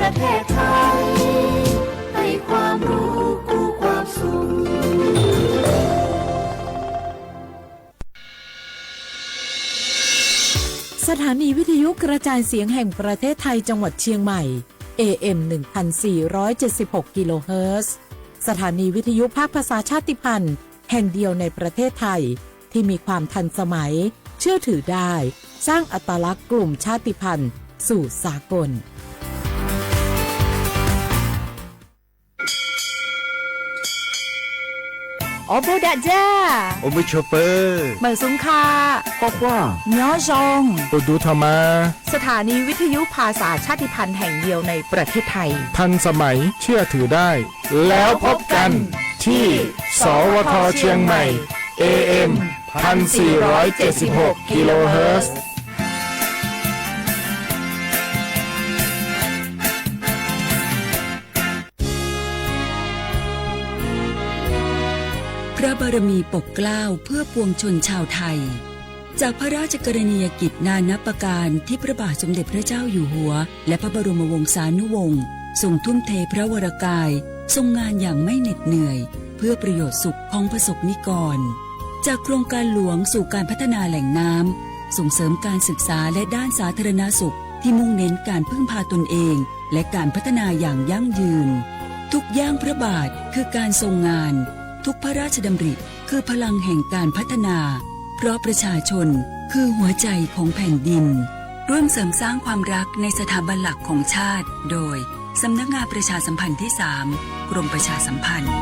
ประเทศไทยให้ความรู้คู่ความสุขสถานีวิทยุกระจายเสียงแห่งประเทศไทยจังหวัดเชียงใหม่ AM 1476 กิโลเฮิรตซ์สถานีวิทยุภาคภาษาชาติพันธุ์แห่งเดียวในประเทศไทยที่มีความทันสมัยเชื่อถือได้สร้างอัตลักษณ์กลุ่มชาติพันธุ์สู่สากลโอบูดาจ้าโอมิชเปอร์เหมือนสุงคาบอกว่าเนาะจงโอดูธรรมาสถานีวิทยุภาษาชาติพันธุ์แห่งเดียวในประเทศไทยทันสมัยเชื่อถือได้แล้วพบกันที่สวทเชียงใหม่ AM 1476 กิโลเฮิรตซ์พระบารมีปกเกล้าเพื่อปวงชนชาวไทยจากพระราชกรณียกิจนานับประการที่พระบาทสมเด็จพระเจ้าอยู่หัวและพระบรมวงศานุวงศ์ทรงทุ่มเทพระวรกายทรงงานอย่างไม่เหน็ดเหนื่อยเพื่อประโยชน์สุขของประสบนิกรจากโครงการหลวงสู่การพัฒนาแหล่งน้ำส่งเสริมการศึกษาและด้านสาธารณสุขที่มุ่งเน้นการพึ่งพาตนเองและการพัฒนาอย่างยั่งยืนทุกย่างพระบาทคือการทรงงานทุกพระราชดำริคือพลังแห่งการพัฒนาเพราะประชาชนคือหัวใจของแผ่นดินร่วมเสริมสร้างความรักในสถาบันหลักของชาติโดยสำนักงานประชาสัมพันธ์ที่ 3 กรมประชาสัมพันธ์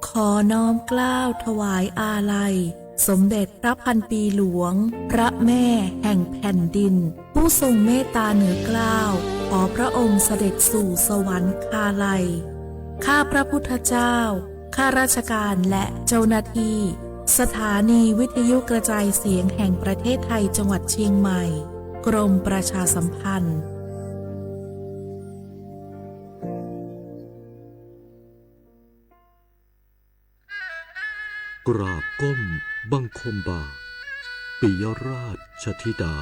ขอน้อมเกล้าถวายอาลัยสมเด็จพระพันปีหลวงพระแม่แห่งแผ่นดินผู้ทรงเมตตาเหนือเกล้าขอพระองค์เสด็จสู่สวรรคาลัยข้าพระพุทธเจ้าข้าราชการและเจ้าหน้าที่สถานีวิทยุกระจายเสียงแห่งประเทศไทยจังหวัดเชียงใหม่กรมประชาสัมพันธ์กราบก้มบังคมบาทปิยราชธิดา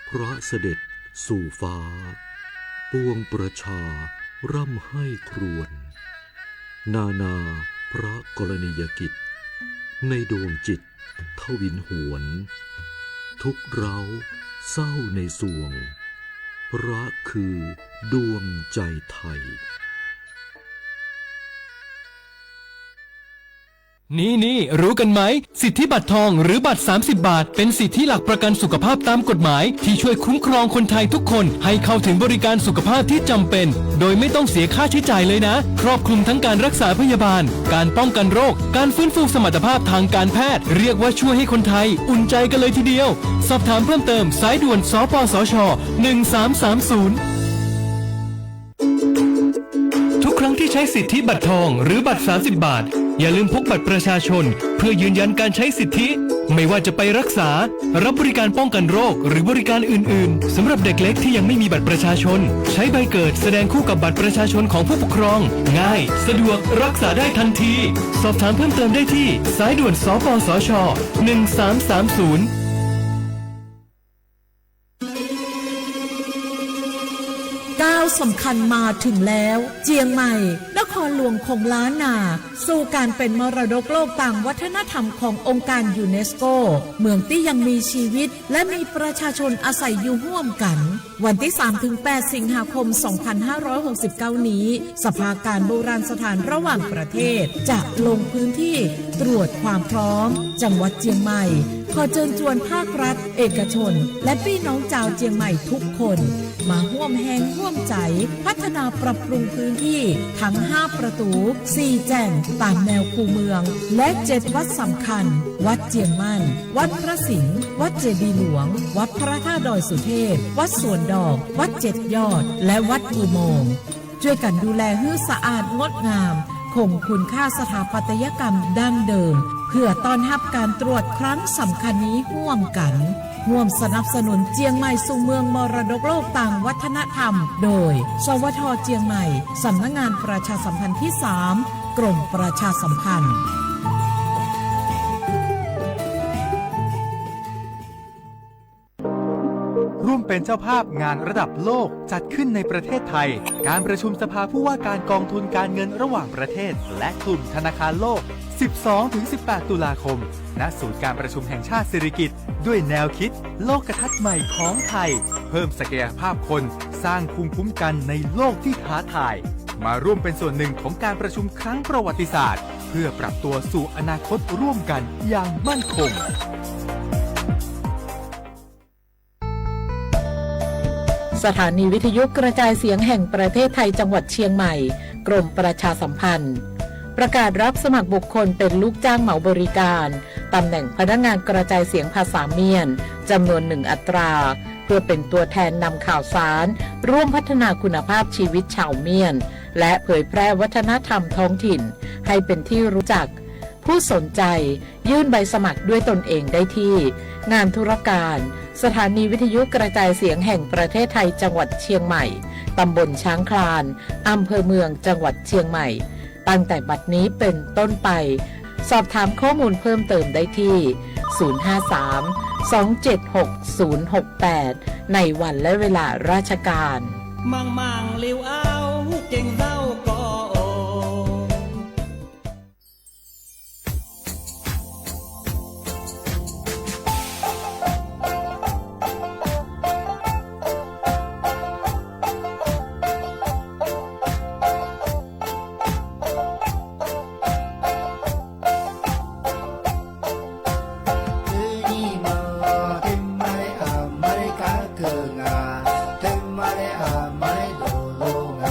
พระเสด็จสู่ฟ้าปวงประชาร่ำให้ครวญนาพระกรณียกิจในดวงจิตทวินหวนทุกเร้าเศร้าในสวงพระคือดวงใจไทยนี่รู้กันไหมสิทธิบัตรทองหรือบัตร30 บาทเป็นสิทธิหลักประกันสุขภาพตามกฎหมายที่ช่วยคุ้มครองคนไทยทุกคนให้เข้าถึงบริการสุขภาพที่จำเป็นโดยไม่ต้องเสียค่าใช้จ่ายเลยนะครอบคลุมทั้งการรักษาพยาบาลการป้องกันโรคการฟื้นฟูสมรรถภาพทางการแพทย์เรียกว่าช่วยให้คนไทยอุ่นใจกันเลยทีเดียวสอบถามเพิ่มเติมสายด่วนสปสช1330ทุกครั้งที่ใช้สิทธิบัตรทองหรือบัตร30 บาทอย่าลืมพกบัตรประชาชนเพื่อยืนยันการใช้สิทธิไม่ว่าจะไปรักษารับบริการป้องกันโรคหรือบริการอื่นๆสำหรับเด็กเล็กที่ยังไม่มีบัตรประชาชนใช้ใบเกิดแสดงคู่กับบัตรประชาชนของผู้ปกครองง่ายสะดวกรักษาได้ทันทีสอบถามเพิ่มเติมได้ที่สายด่วนสปสช1330ก้าวสำคัญมาถึงแล้วเจียงใหม่นครหลวงของล้านนาสู่การเป็นมรดกโลกต่างวัฒนธรรมขององค์การยูเนสโกเมืองที่ยังมีชีวิตและมีประชาชนอาศัยอยู่ร่วมกันวันที่ 3-8 สิงหาคม 2569 นี้สภาการโบราณสถานระหว่างประเทศจะลงพื้นที่ตรวจความพร้อมจังหวัดเจียงใหม่ขอเชิญชวนภาครัฐเอกชนและพี่น้องชาวเจียงใหม่ทุกคนมาร่วมแรงร่วมใจพัฒนาปรับปรุงพื้นที่ทั้ง5ประตู4แจ่งตามแนวคูเมืองและ7วัดสำคัญวัดเจียงมั่นวัดพระสิงห์วัดเจดีย์หลวงวัดพระธาตุดอยสุเทพวัดสวนดอกวัด7ยอดและวัดอุโมงค์ช่วยกันดูแลให้สะอาดงดงามคงคุณค่าสถาปัตยกรรมดั้งเดิมเพื่อต้อนรับการตรวจครั้งสำคัญนี้ร่วมกัน ร่วมสนับสนุนเจียงใหม่สู่เมืองมรดกโลกต่างวัฒนธรรม โดย สวท.เจียงใหม่สำนักงานประชาสัมพันธ์ที่ 3 กรมประชาสัมพันธ์ ร่วมเป็นเจ้าภาพงานระดับโลกจัดขึ้นในประเทศไทย การประชุมสภาผู้ว่าการกองทุนการเงินระหว่างประเทศและกลุ่มธนาคารโลก 12-18 ตุลาคม ณ ศูนย์การประชุมแห่งชาติสิริกิติ์ด้วยแนวคิดโลกทัศน์ใหม่ของไทย เพิ่มศักยภาพคนสร้างภูมิคุ้มกันในโลกที่ท้าทาย มาร่วมเป็นส่วนหนึ่งของการประชุมครั้งประวัติศาสตร์ เพื่อปรับตัวสู่อนาคตร่วมกันอย่างมั่นคง สถานีวิทยุกระจายเสียงแห่งประเทศไทยจังหวัดเชียงใหม่กรมประชาสัมพันธ์ประกาศรับสมัครบุคคลเป็นลูกจ้างเหมาบริการตำแหน่งพนักงานกระจายเสียงภาษาเมียนจำนวน1 อัตราเพื่อเป็นตัวแทนนำข่าวสารร่วมพัฒนาคุณภาพชีวิตชาวเมียนและเผยแพร่วัฒนธรรมท้องถิ่นให้เป็นที่รู้จักผู้สนใจยื่นใบสมัครด้วยตนเองได้ที่งานธุรการสถานีวิทยุกระจายเสียงแห่งประเทศไทยจังหวัดเชียงใหม่ตำบลช้างคลานอำเภอเมืองจังหวัดเชียงใหม่ตั้งแต่บัดนี้เป็นต้นไปสอบถามข้อมูลเพิ่มเติมได้ที่ 053-276-068 ในวันและเวลาราชการ มังมังเลี้ยวเอาเก่งเศร้าก็โอ 天まれあまれかくが天まれあまれどろが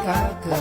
เ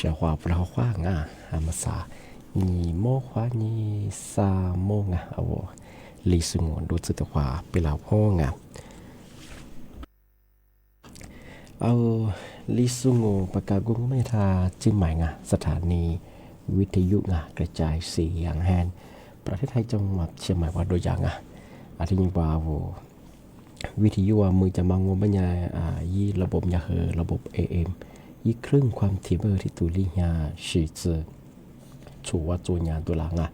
小话不老话啊，阿么啥，你莫话你啥莫啊，我历史我รู้สึกว่าเป็นเราพ่องอ่ะเอาลิซุงโงปากากุงไม่ทาจึงหมายงะสถานีวิทยุงะกระจายเสียงแฮนประเทศไทยจังหวัดเชียงใหม่ว่าโดยอย่างอ่ะอาทิตย์ว่าวิทยุมือจะมางงบัญญายี่ระบบยาเหอระบบ AM ยี่ครึ่งความถี่เบอร์ที่ตุลิยาสีเจอชัวตัวยานตัวหลังอ่ะ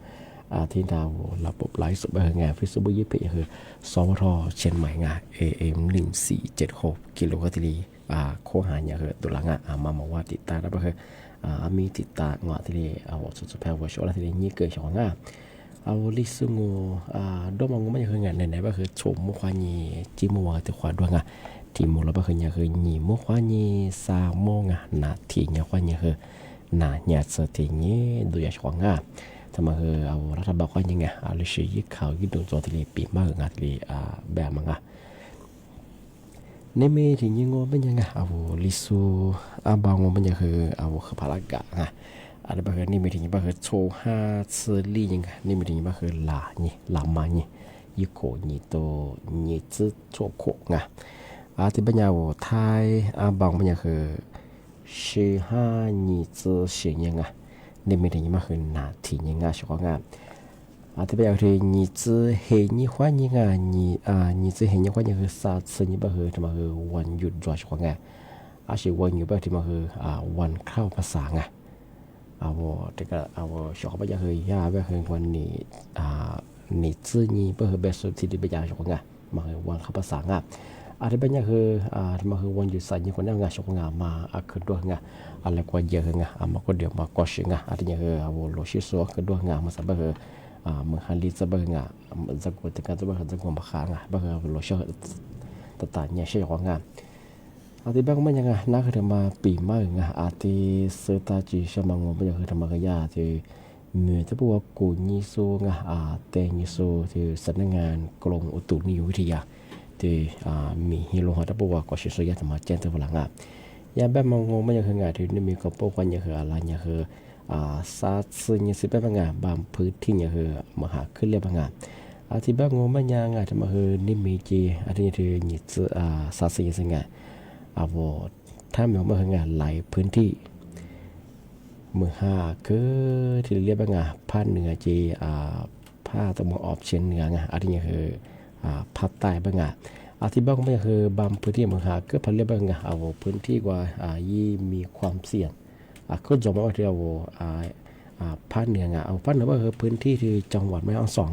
ที่ดาวระบบไลฟ์สดเบอร์งานฟิสบุยี่เพย์คือสวทเชียงใหม่งา AM 1476กิโลเฮิรตซ์โคหาอย่างคือตัวหลังมาว่าติดตามแล้วก็คือมีติดตามงาที่สุดแพร่ว่าช่วงที่นี่เกิดช่วงเอาลิซุงโดมองไม่เคยงานไหนๆก็คือชมมุขวานีจิมัวแต่ขวาดวงที่มุเราก็คือเนี่ยคือนี่มุขวานีสามโมงนาทีเนี่ยขวานี่คือนาเนี่ยสตินี้ดูอย่างช่วงทำไมคือเอารัฐบาลขวานี่ไงเอาลิชิยิ่งข่าวยิ่งโดนโจมตีปีมากงานที่แบบมั้งในเมที่ยิ่งงงเป็นยังไงเอาลิซูบางงงเป็นยังคือเอาคือพลังกะอะไรบางอย่างนี่ไม่ถึงบางอย่างโชว์ห้าซื้อลี่ยังไงนี่ไม่ถึงบางอย่างลานี่ลามานี่ยี่โกนี่โตนี่จืดโชว์โคงที่บางอย่างไทยบางบางอย่างคือสิบห้านี่จืดเสียงยังไงนี่ไม่ถึงบางอย่างนาทียังไงช่วงที่บางอย่างคือนี่จืดเฮนี่ขวานี่ไงนี่จืดเฮนี่ขวานี่คือซาซึนี่บางอย่างทำไมคือวันหยุดรอช่วง อาชีวันอยู่แบบที่มาคือวันเข้าภาษาไงแต่ก็ชอบไปจะเคยย่าแบบคือวันนี้นี่ซื่อนี้เพื่อแบบสุดที่ดีไปยาวชอบไงมาคือวันเข้าภาษาไงที่เป็นยังคือมาคือวันหยุดสัญญาคนนั้นไงชอบไงมาkeduaไงอะไรกว่าเยอะไงมาก็เดี๋ยวมาก็ชิงไงartinyaคือโลชิโซkeduaไงมาสับคือmenghali sebenarnya zagu tekan sebenarnya zagu makanga bahwa lo syah tetanya syah nga ati bang manya na ke ma pi ma nga ati serta ji shamang mo ya ke ma ya ti mi te bu ku ni so nga te ni so ti สำนักงานกรมอุตุนิยมวิทยาti mi hi lo ha ta bu ko shi so ya ta ma chen te la nga ya ba ma ngo ma ya ke nga ti ni mi ko po kwa nya ke ala nya keซาซึ่งสิเป็นบางงานบางพื้นที่เนี่ยคือมหาขึ้นเรียบางงานที่บางงงมันยังอาจจะมาคือนิมิจีอันนี้คือหยิบซาซึ่งสิ่งงานถ้ามีมาคืองานหลายพื้นที่มหาคือที่เรียบางงานภาคเหนือจีภาคตะวันออกเฉียงเหนืองานอันนี้คือภาคใต้บางงานที่บางมันคือบางพื้นที่มหาคือพันเรียบางงานพื้นที่กว่ายี่มีความเสี่ยงก็จะมาว่าที่เราภาคเหนือภาคเหนือก็คือพื้นที่ที่จังหวัดแม่ฮ่องสอน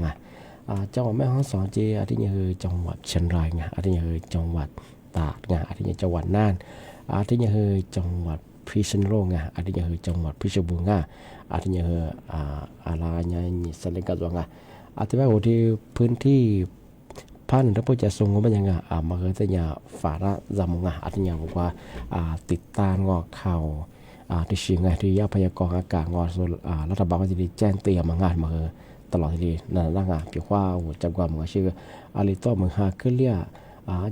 จังหวัดแม่ฮ่องสอนจีอันนี้คือจังหวัดเชียงรายอันนี้คือจังหวัดตากอันนี้จังหวัดน่านอันนี้คือจังหวัดพิษณุโลกอันนี้คือจังหวัดเพชรบูรณ์อันนี้คืออะไรเนี่ยสลังกาจวงอันที่ว่าที่พื้นที่ภาคเหนือถ้าพูดจะทรงก็เป็นยังไงมาคือแต่เนี่ยฝาละจำงอันนี้บอกว่าติดตามงอเข่าที่ชิงไงที่ยาพยากรณ์อากาศงอส่วนรัฐบาลก็จะได้แจ้งเตือนมางานมาตลอดทีนั่นร่างเกี่ยวว่าจังหวัดมันชื่ออะไรต่อเมืองฮาคือเรีย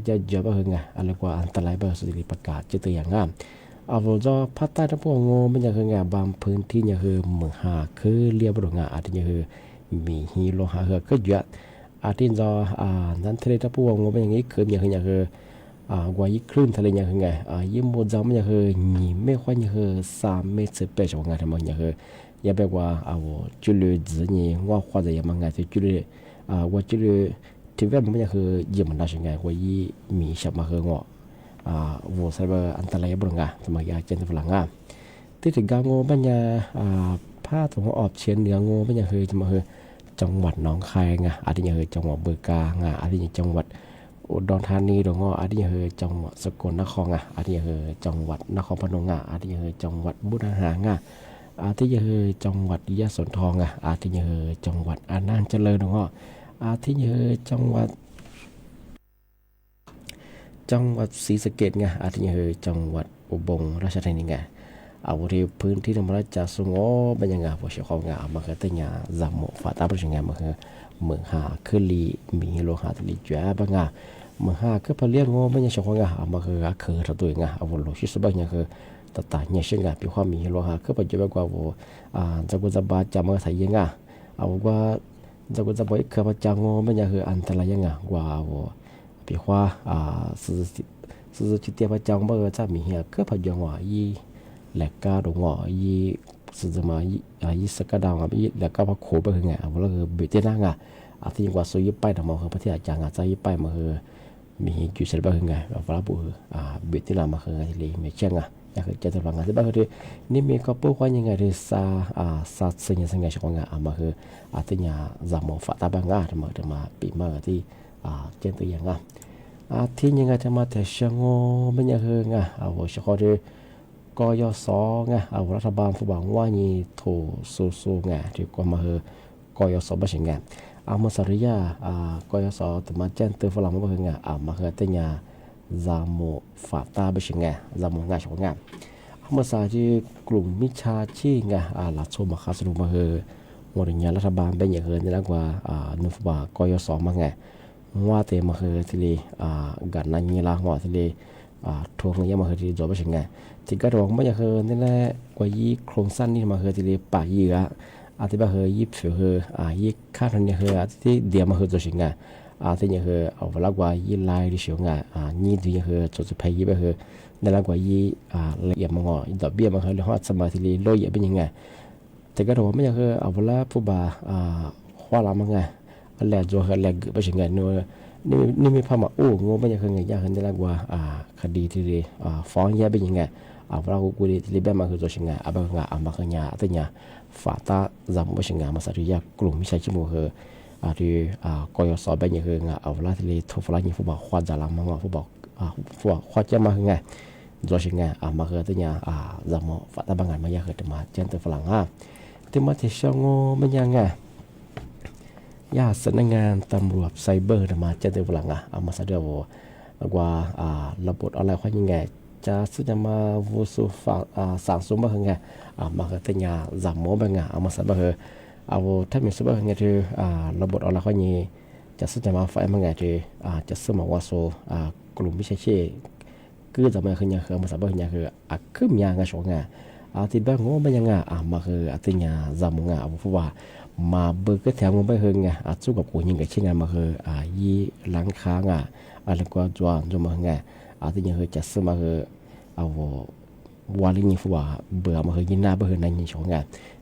จะเยอะไปไงอะไรกว่าอันตรายไปสุดที่ประกาศจะเตือนงานจะภาคใต้ทั้งพวกงมันจะคืองานบางพื้นที่เนี่ยคือเมืองฮาคือเรียบร้อยงานอาจจะคือมีฮีโร่ฮาก็เยอะอาทิตย์จะนั้นทะเลทั้งพวกงเป็นอย่างนี้คืออย่างคือกว่ายี่คลื่นทะเลอย่างไงยี่โมจามันอย่างคือหนีไม่ค่อยอย่างคือ3 เมตร10 เมตรของงานทำมันอย่างคืออย่าไปว่าจุดจีนี่ว่าความจะยังมันไงที่จุดว่าจุดที่ว่ามันอย่างคือยี่มันได้ยังไงว่ายี่มีฉบับคืองว่าใช่ว่าอันตรายบ้างไงทำไมอยากเจนฝรั่งที่ถึงการงอมันอย่างภาคตะวันออกเฉียงเหนืองอมันอย่างคือจะมาคือจังหวัดหนองคายไงอาจจะอย่างคือจังหวัดบึงกาฬอาจจะอย่างจังหวัดอุดรธานีดงอันนี้คือจังหวัดสกลนครอันนี้คือจังหวัดนครพนมอันนี้คือจังหวัดมุกดาหารอันนี้คือจังหวัดยะโสธรอันนี้คือจังหวัดอนันต์เจริญดงอันนี้คือจังหวัดศรีสะเกษอันนี้คือจังหวัดอุบลราชธานีที่พื้นที่ธรรมราชสุโขทัยเป็นยังไงพวกชาวเขามาคือแต่เนี่ยจำหมดฝ่าตาเป็นยังไงมาคือเมืองหาคือลีมีโลหะทะเลจ้าบ้างเมืองหาคือพอเลี้ยงไม่ยังชาวเขามาคือคือตัวตัวโลชิสบ้างคือตัดต่างเนี่ยเช่นกันพี่ความมีโลหะคือปัจจุบันกว่าจะกุจะบาจำมาใส่ยังว่าจะกุจะบ่อยคือประจังไม่ยังคืออันตรายยังกว่าพี่ว่าสื่อจิตเตียประจังบ่จะมีเหี้ยคือปัจจุบันว่ายี่แหลกกาดงยี่สื่อมายี่สกัดดาวยี่แหลกกาพักโขไปคือไงว่าคือเบติน่าที่ยังว่าสุยไปทำมาคือประเทศจางใจไปมาคือมีจุดเสด็จไปคือไงว่าละบุเบติน่ามาคือไงที่เลยไม่เชื่ออยากจะทดลองงานที่บ้านคือนี่มีก็พูดว่ายังไงที่ซาสิ่งยังไงช่วงงานมาคือที่เนี่ยจำหมดฝ่าตาบางงานมาปีมาที่เจนตัวอย่างที่ยังไงจะมาแต่เชียงไม่ยังคือไงว่าเฉพาะที่กยศรัฐบาลผู้บังว่านี่ถูสู้ที่ก็มาคือกยศไม่ใช่มาสริยากยศแต่มาแจ้งเตือนฝรั่งมาคือมาคือแต่เนี่ยจำหมดฝ่าตาไม่ใช่จำหมดงานช่วงงานมาสาที่กลุ่มมิชฌาชีพหลักโซมาคาสรุมาคือวันนี้รัฐบาลเป็นอย่างเงี้ยแล้วกว่านุฟบากยศมาว่าแต่มาคือที่กันนั่งยี่ละว่าที่ทวงเงี้ยมาคือที่จบไม่ใช่ที่กระโดดไม่อยากคือนี่แหละกว่ายี่โครงสร้างนี่มาคือที่ป่ายี่ที่บ้าคือยี่ผิวคือยี่ข้าวนี่คือที่เดียวมาคือตัวสิ่งที่นี่คือเอาเวลากว่ายี่ลายที่เฉียวยี่ที่คือจุดสุดท้ายยี่บ้าคือนี่แหละกว่ายี่ละเอียดมากดอกเบี้ยมาคือเรื่องสมาธิโลยเป็นยังไงแต่กระโดดไม่อยากคือเอาเวลาผู้บ่าข้อละมั้งไงอะไรจะคืออะไรไม่ใช่เนื้อ นี่มีพามาโอ้งงเป็นยังไงยากขึ้นได้ละกว่าคดีที่ฟ้องแย่เป็นยังไงเรากูดีที่แบบมาคือตัวชิงไงบางงามาขยะตัวเนี่ยฝ่าตาจำว่าชิงไงมาสัตย์ยากลุ่มมิใช่ชิมูเหอที่กอยสอบเป็นยังไงเอาละที่ทุบละยิ่งฟุตบอลควาจารามังฟุตบอลควาจะมาไงตัวชิงไงมาคือตัวเนี่ยจำว่าฝ่าตาบางงานมายากขึ้นมาเจนตัวฝรั่งที่มาที่ช่างเป็นยังไงยาสำนักงานตำรวจไซเบอร์มาเจนตัวฝรั่งมาสัตย์ว่าระบบออนไลน์ควายังไงจะสุดมาวูสูฝากสั่งสมบัติไงมาคือตัวเนี่ยจำว่าเป็นไงมาสัตย์ว่าเอาถ้ามีสมบัติไงที่ระบบออนไลน์ควายังจะสุดมาไฟมันไงที่จะสมัครว่าโซกลุ่มวิชาชีพคือจะมาคือยังคือมาสัตย์ว่ายังคือขึ้นยังไงช่วงไงที่แบบงงเป็นยังไงมาคือตัวเนี่ยจำว่าเพราะว่ามาเบิกก็แถวงงไปคือไงสู้กับกูยังไงเช่นไงมาคือยี่หลังค้างอะไรก็จวนมาไงที่ยังคือจะสมัครเอาวาลิญิฟัวเบื่อมาคือยินหน้าเบื่อในยินช่วงไง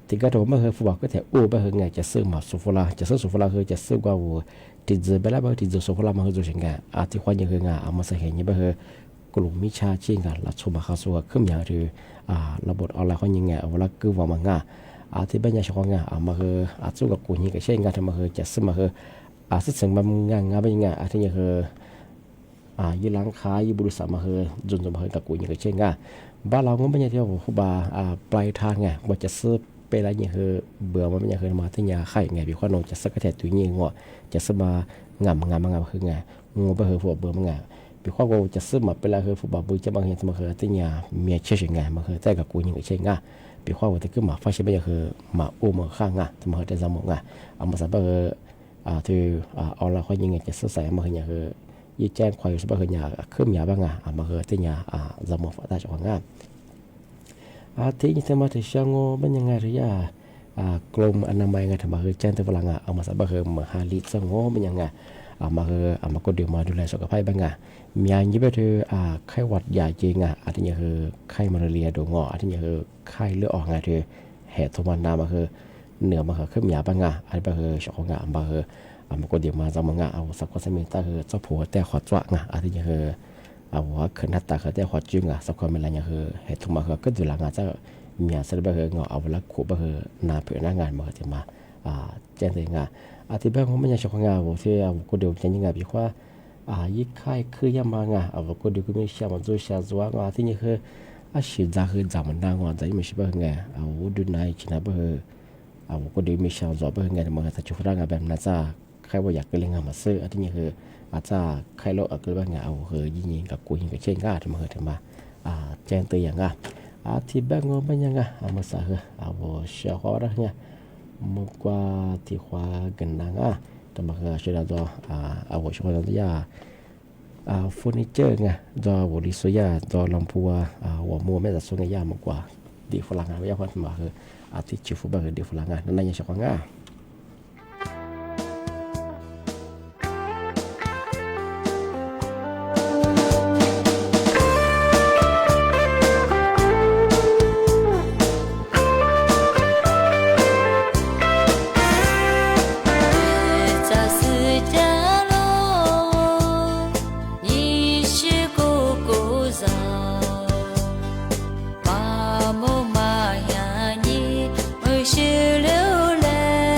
ที่ก็ถือมาคือฟัวก็แถวโอ้ไปคือไงจะซื้อมาสุฟลาจะซื้อสุฟลาคือจะซื้อกว่าที่จะไปแล้วไปที่จะสุฟลามาคือตัวเช่นไงที่ควายยังคือไงมาใส่เห็นยังไปคือกลุ่มมิชาชีกันละชุมาข้าวสัวขึ้นอย่างที่ระบบออนไลน์ควายยังไงเวลาคือว่ามันง่าที่บ้านยังช่วงไงมาคือสู้กับกูยังไงเช่นไงทำมาคือจะซื้อมาคือซื้อสิ่งบางงานเป็นยังไงที่ยังคือยี่ร้านค้ายี่บริษัทมาคือจนมาคือตะกุยอย่างเช่นไงบ้านเราก็ไม่ใช่ที่ว่าผู้บ่าปลายทางไงว่าจะซื้อไปอะไรอย่างคือเบื่อมันไม่อย่างคือมาที่ยาไข่ไงพี่ข้อนงจะสักกระแทกตัวยิงว่าจะซื้อมางามคือไงงูไปคือผู้เบื่อมันไงพี่ข้อว่าจะซื้อมาไปแล้วคือผู้บ่าบุญจะบางอย่างมาคือที่ยาเมียเชื่อไงมาคือแต่กับกูอย่างเช่นไงพี่ข้อว่าจะขึ้นมาฟ้าใช่ไหมอย่างคือมาอุ้มมาข้างไงจะมาคือแต่จำไงเอามาสับไปคือที่เอาละข้อยิงไงจะซื้อใส่มาคืออย่างคือยี่แจ้งควายสบายหยาขึ้นหยาบ้างมาคือที่หยาจำหมดฝาตาจากงานที่ยิ่งมาถึงช่างเป็นยังไงหรือกรมอนามัยไงทำมาคือแจ้งตัวฝรั่งเอามาสบายคือมาหาลิตรสังโง่เป็นยังไงมาคือมาก็เดี๋ยวมาดูแลสุขภาพบ้างมีอย่างยี่ไปถือไข้หวัดใหญ่จริงที่นี่คือไข้มาเรียโดงที่นี่คือไข้เลือดออกไงถือแห่ทมันนามาคือเหนือมาคือขึ้นหยาบ้างอันนี้คือชอบงานมาคือมันก็เดี๋ยวมาจะมางเอาสักคนสมิงตาคือเจ้าผัวแต่ขอจ้วงที่นี่คือเอาว่าขึ้นหน้าตาคือแต่ขอจึงสักคนเป็นอะไรอย่างคือเหตุมาคือก็ดูแลงานจะมีอะไรสักแบบคือเงาเอาเวลาขู่แบบคือนาเผื่อหน้างานมาจะมาแจ้งตัวงานที่แบบผมไม่อยากชอบงานผมที่ก็เดี๋ยวจะยังไงพี่ว่ายิ่งใครคือยามางานก็เดี๋ยวก็ไม่เชื่อมันจะเชื่อจ้วงที่นี่คือชีวิตคือจำมันนางวันจะไม่ใช่แบบไงดูนายชินาแบบก็เดี๋ยวไม่เชื่อจ้วงแบบไงแต่มันจะช่วยร่างกายแบบนั้นจะใครว่าอยากเลี้ยงมาซื้อที่นี่คืออาจจะใครโลกก็แบบไงคือยิงกับกูยิงกับเช่นก็ที่มันจะมาแจ้งตัวอย่างที่แบบงงเป็นยังไงมาสักเชื่อเขาอะไรเนี่ยมากกว่าที่ขวากันนังแต่มาคือช่วยเราช่วยเราเนี่ยเฟอร์นิเจอร์ไงตัวลิสุยาตัวลำพัวหัวมัวไม่แต่ส่วนใหญ่มากกว่าดีฝรั่งไม่ใช่คนมาคือที่ชิฟุบคือดีฝรั่งนั่นยังช่วยงา是流泪。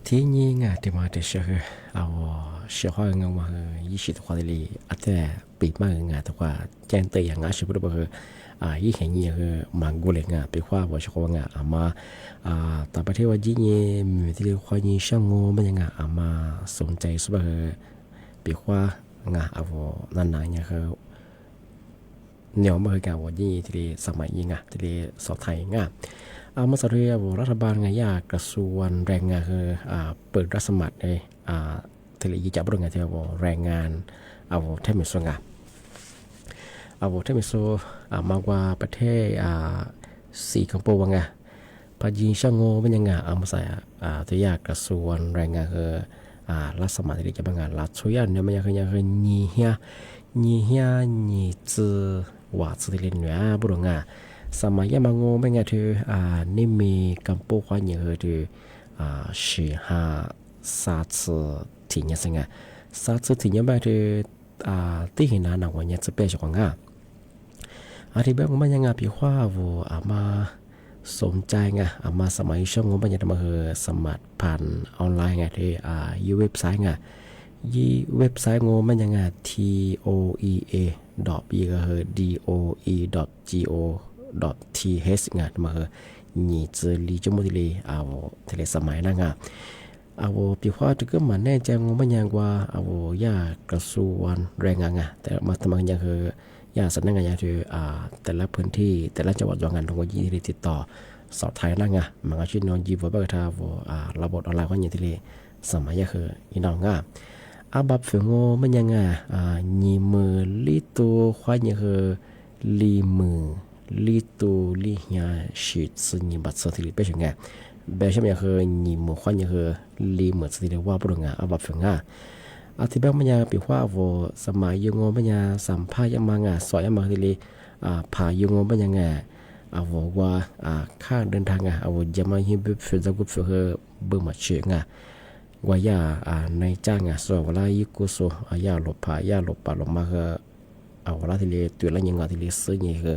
天nhiên thì mà để sẽ sẽ hoa ngang mà ý sĩ hoa thì ở đây bị mà thì qua chân tay hàng sẽ bắt đầu ý hiện như mà ngô lệ bị hoa và sẽ hoa mà tạiประเทศว่าจีเนี่ยมีที่hoa như sang ngôไม่ยังmàสนใจสุดbị hoaเอานั่นเนี่ยคือเนี่ยมาคือการว่าจีที่สมัยยังที่สอไทยเมื่อสักเดือนรัฐบาลอยากกระทรวงแรงงานคือเปิดรับสมัครในทะเลยี่จับบริการที่ว่าแรงงานเทมิโซเทมิโซมากกว่าประเทศสิงคโปร์ว่าพอยิงช่างโง่เป็นยังไงมาใส่ที่อยากกระทรวงแรงงานคือรับสมัครที่จะบริการรับช่วยเนี่ยมันยังคือยี่เฮียจือว่าจือที่เรียนเหนือบริการสมัยยังมางงเป็นไงที่นี่มีกัมพูชาอย่างที่15 ที่เนี่ยสิไง30ที่เนี่ยแบบที่ที่เห็นหนังวันนี้จะเป็นช่วงที่แบบมันยังพี่ว่าว่ามาสนใจมาสมัยช่วงนั้นมันจะมาสมัครผ่านออนไลน์ที่ยูเว็บไซต์เว็บไซต์งมันยังtoea.doe.go.th มานี่จะรีจมูกที่ทะเลสมัยนั่งพี่ว่าจะก็มาแน่ใจงมันยังว่าอยากกระทรวงแรงงานแต่มาทำงานยังอยากสนับสนุนอย่างที่แต่ละพื้นที่แต่ละจังหวัดงานตรงนี้ที่ติดต่อสอบไทยนั่งมันก็ชื่อนอนจีบว่าแบบท่าระบบออนไลน์ก็อย่างที่สมัยยังคืออีน้องบับเฟงโงมันยังยีมือลีตัวควายยังคือลีมือลีตัวลีเฮียชิดซึ่งยีบัดสติลิเป็นยังไงแบบเช่นยังคือยีมือควายยังคือลีมือสติลิว่าปรุงบับเฟงที่แบบมันยังปีว่าสมัยยังโงมันยังสัมภาษณ์ยังมัสอยยังมาที่ลีผ่ายังโงมันยังว่าข้างเดินทางจะมาฮิบเฟซบุ๊กเฟอเบอร์มาเชื่อว่าย่าในจ้างส่วนเวลายุกุโซย่าหลบผ่าย่าหลบป่าหลบมาก็เวลาที่เลี้ยตัวละยังที่เลี้ยซื้อเนี่ยก็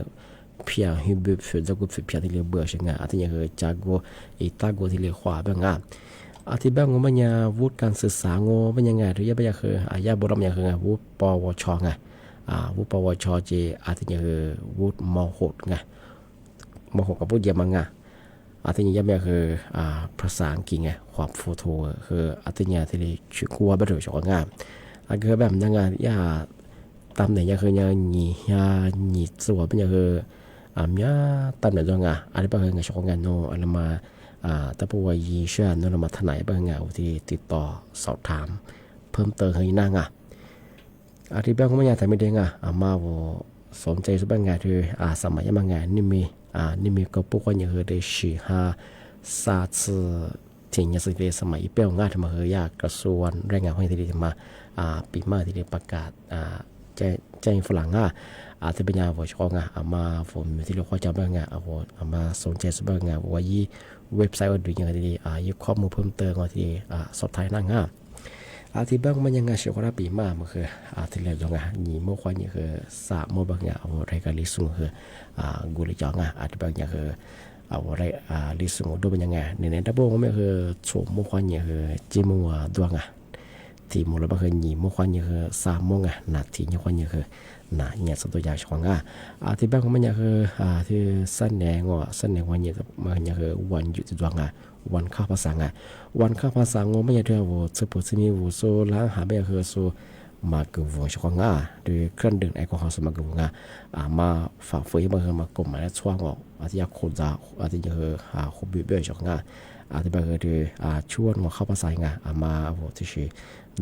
เพียงฮิบเฟซบุ๊กเพียงที่เลี้ยเบื่อใช่ไหมที่ยังก็จากกูอีตากูที่เลี้ยขวาบ้างที่บ้างงมันยังวุฒิการศึกษางมันยังไงหรือย่าไปยังคือย่าบรมยังคือวุฒิปวชวุฒิปวชเจที่ยังคือวุฒิม.6ม.6กับวุฒิเยมังที่นี่ยังไม่คือภาษาอังกฤษความโฟโต้คือที่นี่ที่เรียกชื่อกัวแบบเดียวกันคือแบบยังไงย่าตามเนี่ยยังคือยังหนีส่วนเป็นยังคือย่าตามเนี่ยจังอะไรบางอย่างช่วงงานโน่อะไรมาแต่พวกยีเชื่อโน่นมาทนายบางอย่างที่ติดต่อสอบถามเพิ่มเติมให้นั่งที่บางคนไม่อยากทำไม่ได้มาสนใจสุดบางอย่างที่สมัยบางอย่างนี่มีก็พวกอย่างได้15 ที่ยังสิ่งสมัยเปี่ยวง่ายที่มาอยากกระทรวงแรงงานให้ที่มาปีมาที่ประกาศแจ้งฝรั่งที่เป็นยาวัชกมาผมที่เราเข้าใจบ้างมาสนใจสุดบ้างว่ายี่เว็บไซต์ว่าดูยังไงดียี่ข้อมูลเพิ่มเติมที่สอบไทยนั่งที่บ้างมันยังไงเชื่อว่าปีมามันคือที่เราจังยี่โมควายนี่คือ3โมบางอย่างรายการลิสุงคือกุลิจังที่บางอย่างคืออะไรลิสุงดูเป็นยังไงในดับเบิลมันคือโฉมโมควายนี่คือจิมัวดวงที่มูลบางคือยี่โมควายนี่คือ3โมงนาทีนี่ควายนี่คือเนี่ยสตัวอย่างช่องที่บ้านของมันเนี่ยคือที่สั้นแหงวันเนี่ยมันเนี่ยคือวันหยุดดวงวันข้าวภาษาวันข้าวภาษางไม่ใช่เท่าว่าจะพูดที่นี่ว่าโซล้างหาไม่คือโซมาเกี่ยวกับช่องด้วยเครื่องดื่มแอลกอฮอล์สมาเกี่ยวกับมาฝ่าฝืนมาคือมากลุ่มมาแล้วช่วงที่อยากขุดจากที่จะคือขุดเบี้ยช่องที่บางคือชวนมาเข้าภาษมาว่าที่ชื่อ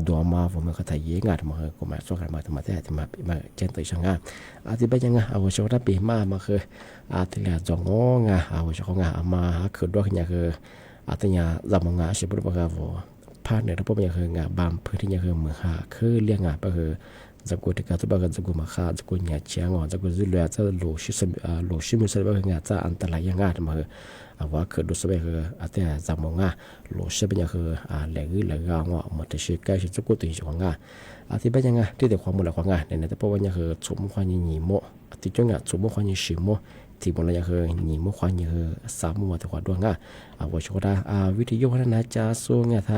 ดวงมาผมก็ถ่ายยังมาก็มาช่วยกันมาแต่ที่มาเจนตัวช่างที่เป็นยังช่วงที่ปีมาคือที่เหลือจงช่วงมาคือด้วยอย่างคือที่เนี่ยจำงานใช่ไหมว่าภาคเหนือทั้งหมดอย่างคือบางพื้นที่อย่างคือเมืองคือเลี้ยงก็คือจะกูที่การทุบกันจะกูมาฆ่าจะกูเนี่ยเชียงจะกูจะเลี้ยจะหลุดชิมิสแบบเนี่ยจะอันตรายยังไงมาว่าคือดูสบายคือที่จำงานหลุดชิมิเนี่ยคือเหลือมันจะชื่อใกล้ชื่อจะกูตัวช่วงที่เป็นยังไงที่เด็กความมูลความในแต่พวกเนี่ยคือสมความยิ่งโมที่จังสมความยิ่งชิโม ที่บนระยะเฮอหนีมุขวานเยอะสามมัวแต่ขวาดวงอ่ะว่าโชดาวิทยุพัฒนาจาสูงอ่ะท่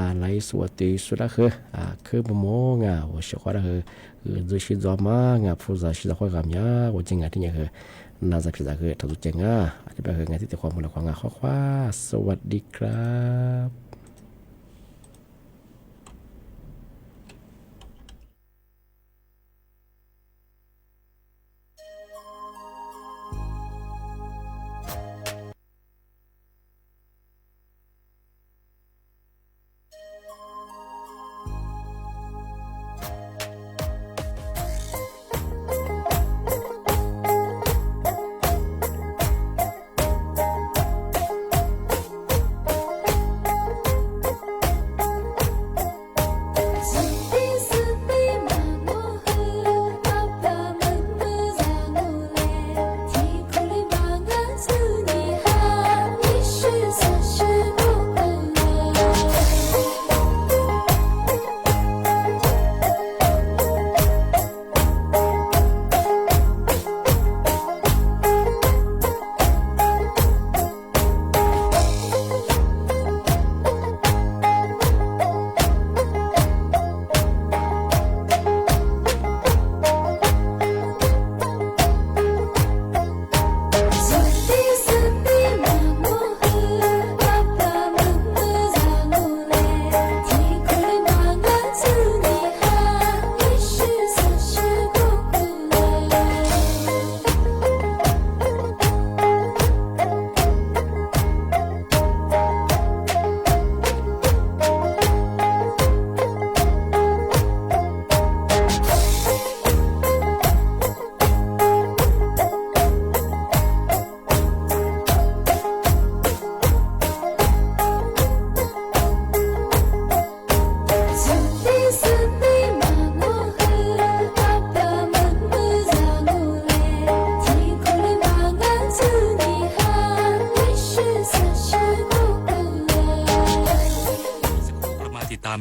าไลสวัสดีสุดละคือบ่มองว่าโชดาดูชิดอมางผู้จะชิดข้อกำยาว่าจริงที่เนี่ยน่าจะพิจารณาถ้าดูจริงอาจจะเป็นงานที่ติดความมูลค่าข้อคว้าสวัสดีครับ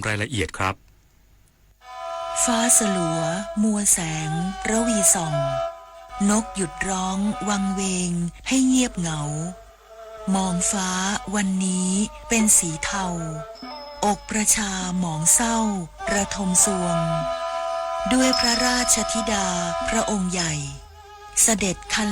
รายละเอียดครับฟ้าสลัวมัวแสงระวีส่องนกหยุดร้องวังเวงให้เงียบเหงามองฟ้าวันนี้เป็นสีเทาอกประชาหมองเศร้าระทมสวงด้วยพระราชธิดาพระองค์ใหญ่เสด็จคัน